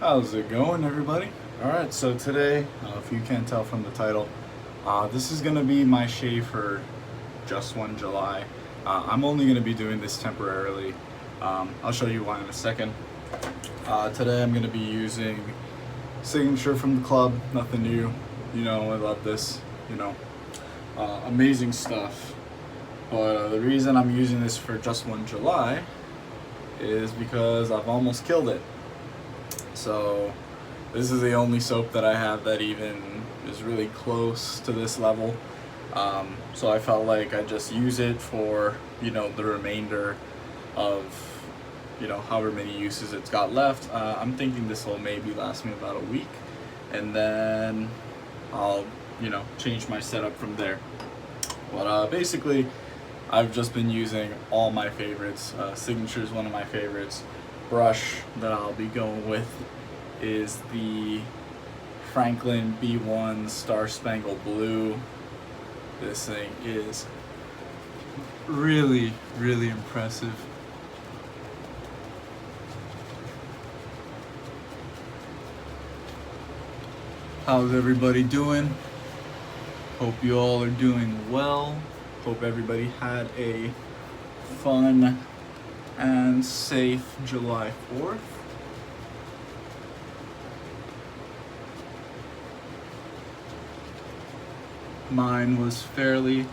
How's it going, everybody? Alright, so today, if you can't tell from the title, this is going to be my shave for just one July. I'm only going to be doing this temporarily. I'll show you why in a second. Today I'm going to be using Signature from the club, nothing new. You know, I love this, amazing stuff. But the reason I'm using this for just one July is because I've almost killed it. So this is the only soap that I have that even is really close to this level. So I felt like I'd just use it for, the remainder of, however many uses it's got left. I'm thinking this will maybe last me about a week, and then I'll, change my setup from there. But basically, I've just been using all my favorites. Signature is one of my favorites. Brush that I'll be going with is the Franklin B1 Star Spangled Blue. This thing is really, really impressive. How's everybody doing? Hope you all are doing well. Hope everybody had a fun and safe July 4th. Mine was fairly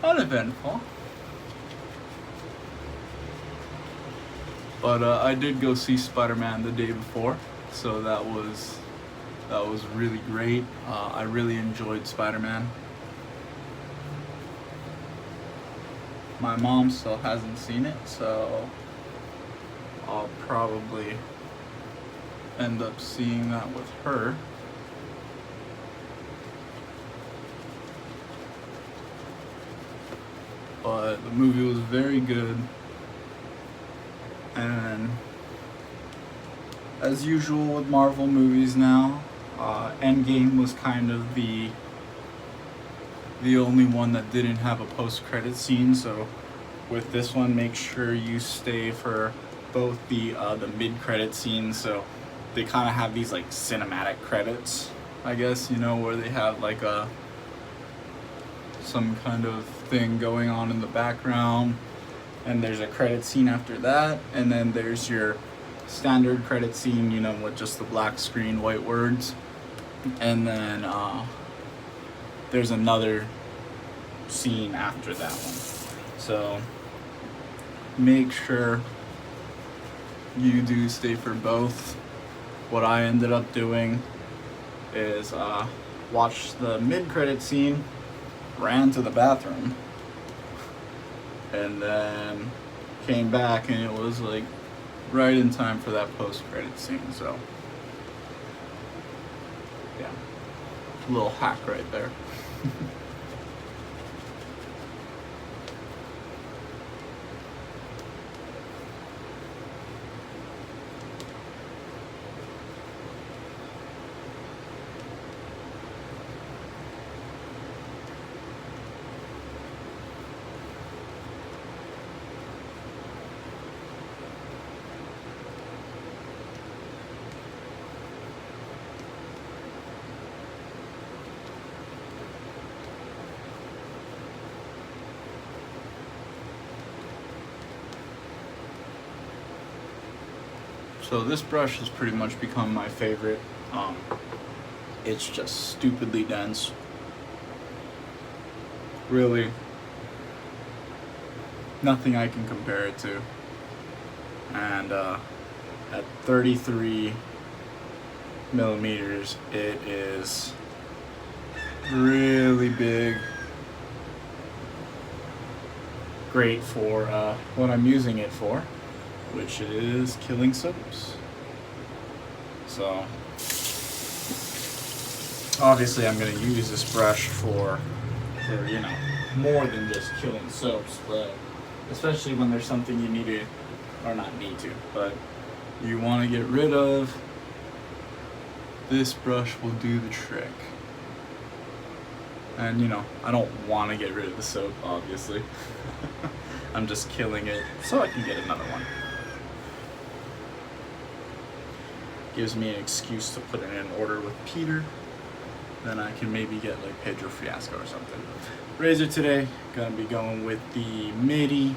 uneventful, but I did go see Spider-Man the day before, so that was really great. I really enjoyed Spider-Man. My mom still hasn't seen it, so I'll probably end up seeing that with her. But the movie was very good, and as usual with Marvel movies now, Endgame was kind of the only one that didn't have a post-credit scene. So with this one, make sure you stay for both the mid-credit scenes. So they kind of have these like cinematic credits, I guess, where they have like some kind of thing going on in the background, and there's a credit scene after that, and then there's your standard credit scene, with just the black screen, white words, and then there's another scene after that one. So make sure you do stay for both. What I ended up doing is watch the mid-credit scene, ran to the bathroom, and then came back, and it was like right in time for that post-credit scene. So yeah, a little hack right there. So this brush has pretty much become my favorite. It's just stupidly dense. Really, nothing I can compare it to. And at 33 millimeters, it is really big. Great for what I'm using it for, which is killing soaps. So obviously I'm going to use this brush for more than just killing soaps, but especially when there's something you need to, or not need to, but you want to get rid of, this brush will do the trick. And I don't want to get rid of the soap, obviously. I'm just killing it so I can get another one. gives me an excuse to put in an order with Peter. Then I can maybe get like Pedro Fiasco or something. Razor today, gonna be going with the MIDI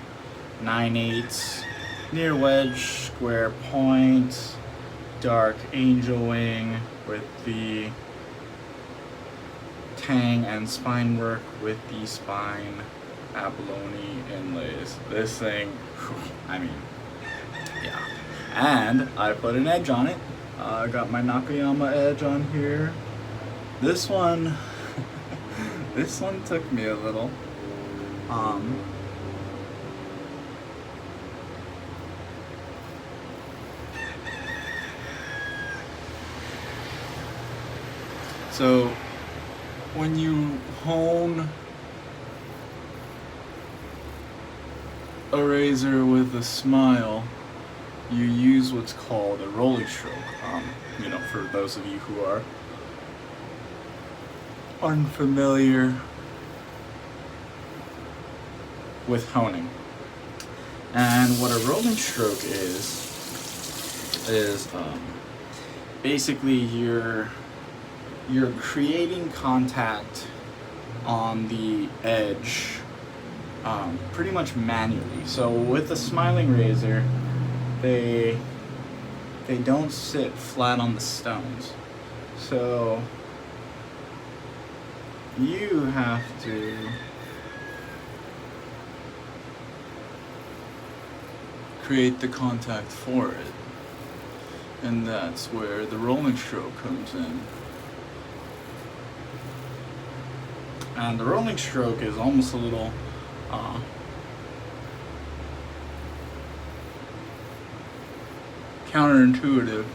9/8 near wedge, square point, dark angel wing with the tang and spine work with the spine abalone inlays. This thing, I mean, yeah. And I put an edge on it. I got my Nakayama edge on here. This one, this one took me a little. So when you hone a razor with a smile, you use what's called a rolling stroke. You know, for those of you who are unfamiliar with honing. And what a rolling stroke is basically you're creating contact on the edge pretty much manually. So with a smiling razor, they don't sit flat on the stones. So you have to create the contact for it. And that's where the rolling stroke comes in. And the rolling stroke is almost a little counterintuitive.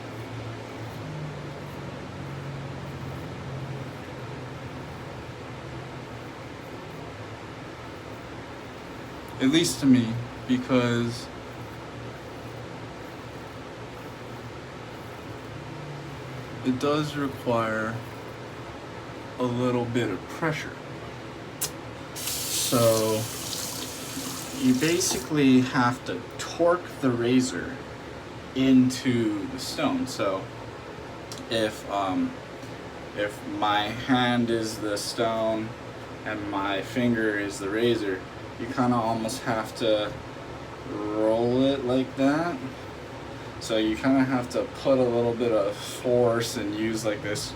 At least to me, because it does require a little bit of pressure. So you basically have to torque the razor into the stone. So if my hand is the stone and my finger is the razor, you kind of almost have to roll it like that. So you kind of have to put a little bit of force and use like this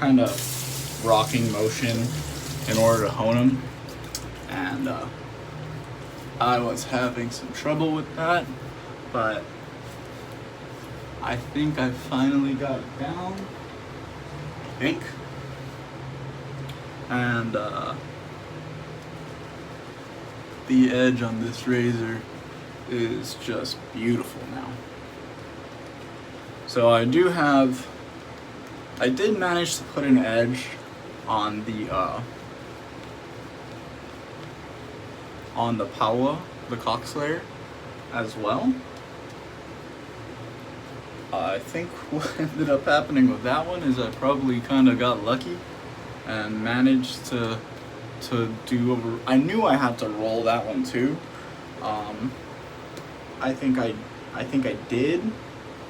kind of rocking motion in order to hone them. And I was having some trouble with that, but I think I finally got it down. I think. And the edge on this razor is just beautiful now. So I did manage to put an edge on the Paua, the cox layer, as well. I think what ended up happening with that one is I probably kind of got lucky and managed to do over. I knew I had to roll that one too. I think I did.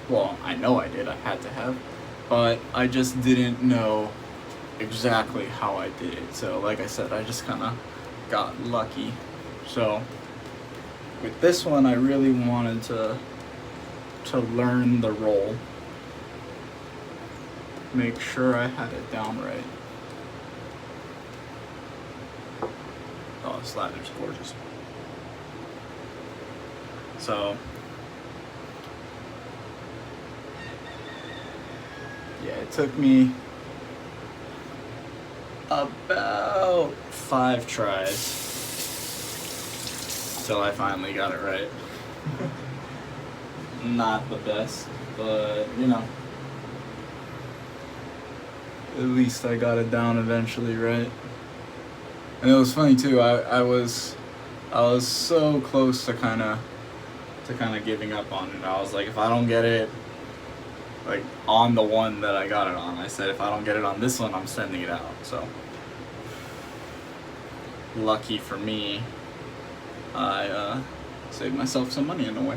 Well, I know I did. I had to have, but I just didn't know exactly how I did it. So, like I said, I just kind of got lucky. So, with this one, I really wanted to learn the roll, make sure I had it down right. Oh, this lather's gorgeous. So, yeah, it took me about 5 tries till I finally got it right. Not the best, but you know, at least I got it down eventually, right? And it was funny too. I was so close to kind of giving up on it. I was like, if I don't get it like on the one that I got it on, I said if I don't get it on this one, I'm sending it out. So lucky for me, I saved myself some money in a way.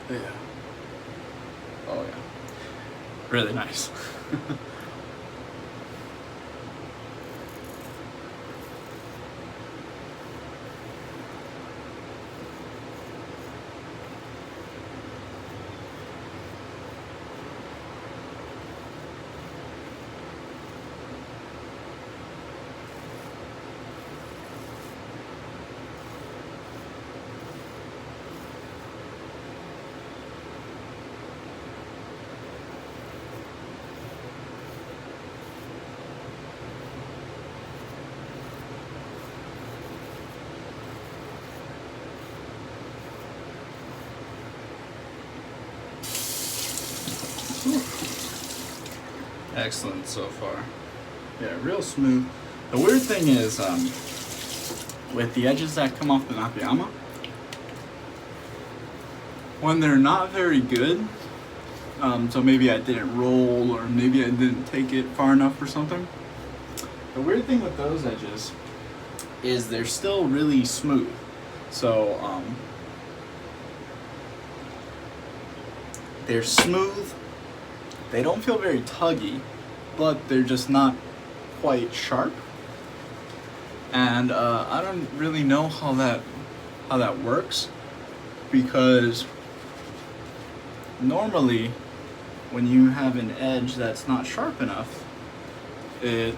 Yeah. Oh yeah. Really nice. Excellent so far. Yeah, real smooth. The weird thing is, with the edges that come off the Nakayama, when they're not very good, so maybe I didn't roll or maybe I didn't take it far enough or something. The weird thing with those edges is they're still really smooth. So, they're smooth. They don't feel very tuggy, but they're just not quite sharp. And I don't really know how that works, because normally when you have an edge that's not sharp enough, it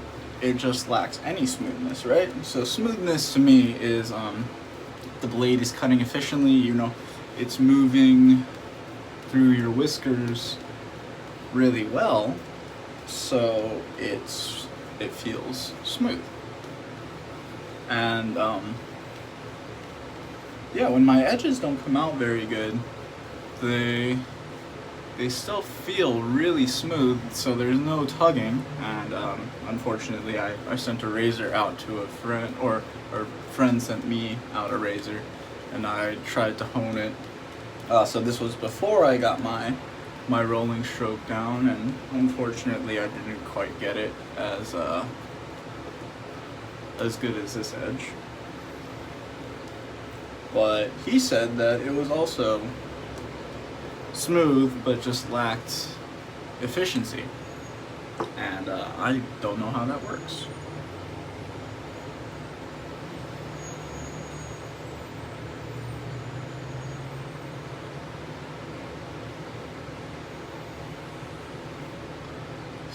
just lacks any smoothness, right? So smoothness to me is the blade is cutting efficiently, you know, it's moving through your whiskers really well, so it feels smooth. And yeah, when my edges don't come out very good, they still feel really smooth, so there's no tugging. And unfortunately I sent a razor out to a friend, or friend sent me out a razor, and I tried to hone it. So this was before I got my rolling stroke down, and unfortunately I didn't quite get it as good as this edge. But he said that it was also smooth, but just lacked efficiency, and I don't know how that works.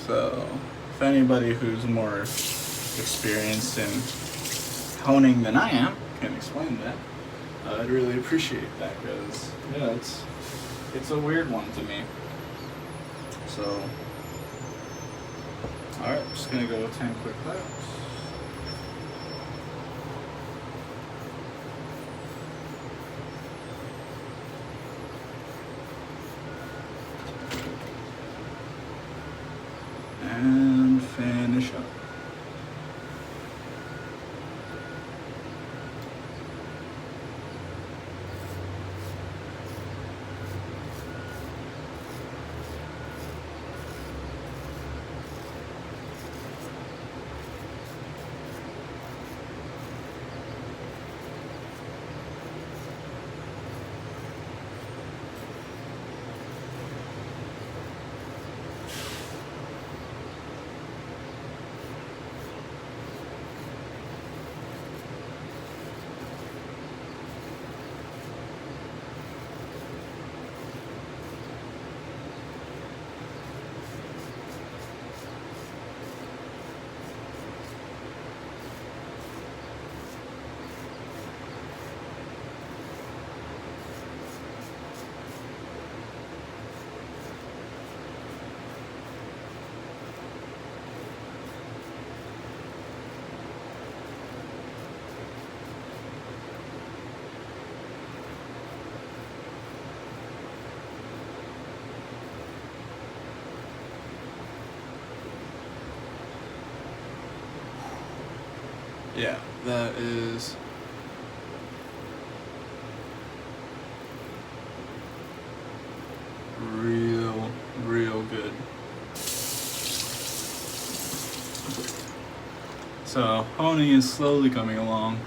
So, if anybody who's more experienced in honing than I am can explain that, I'd really appreciate that, because yeah, it's a weird one to me. So, alright, just gonna go 10 quick laps. And finish up. Yeah, that is real good. So honing is slowly coming along.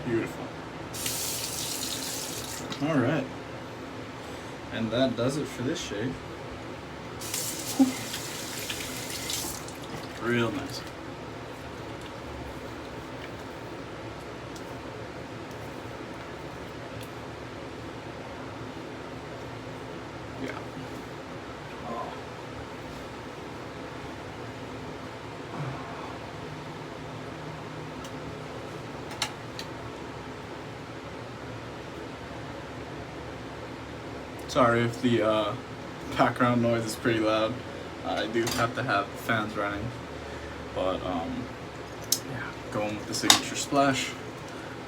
Beautiful. Alright. And that does it for this shave. Real nice. Yeah. Oh. Sorry if the background noise is pretty loud. I do have to have fans running, but yeah, going with the signature splash,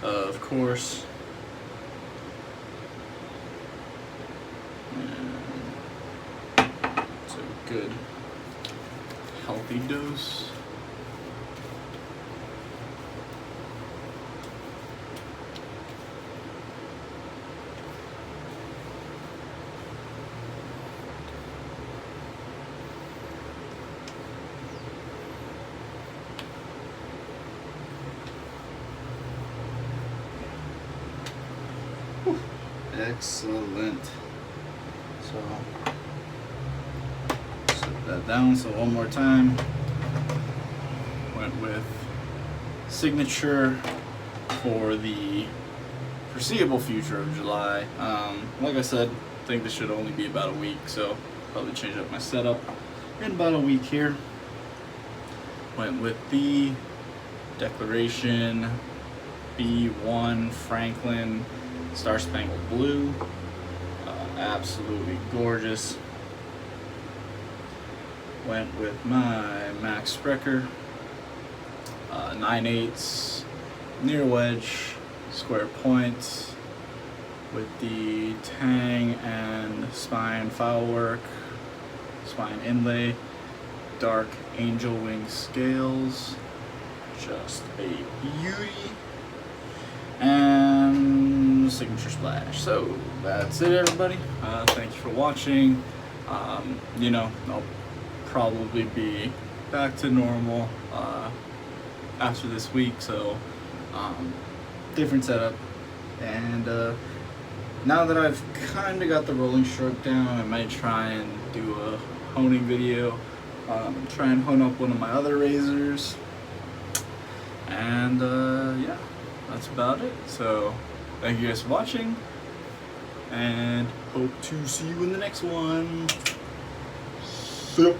of course. And it's a good, healthy dose. Excellent. So set that down. So one more time. Went with signature for the foreseeable future of July. Like I said, I think this should only be about a week, so probably change up my setup in about a week here. Went with the Declaration B1 Franklin Star Spangled Blue. Absolutely gorgeous. Went with my Max Sprecher 9/8 near wedge square point with the tang and spine file work, spine inlay, dark angel wing scales, just a beauty, and signature splash. So that's it, everybody. Thank you for watching. You know, I'll probably be back to normal after this week, so different setup. And now that I've kind of got the rolling stroke down, I might try and do a honing video, try and hone up one of my other razors, and yeah, that's about it. So thank you guys for watching, and hope to see you in the next one. See ya.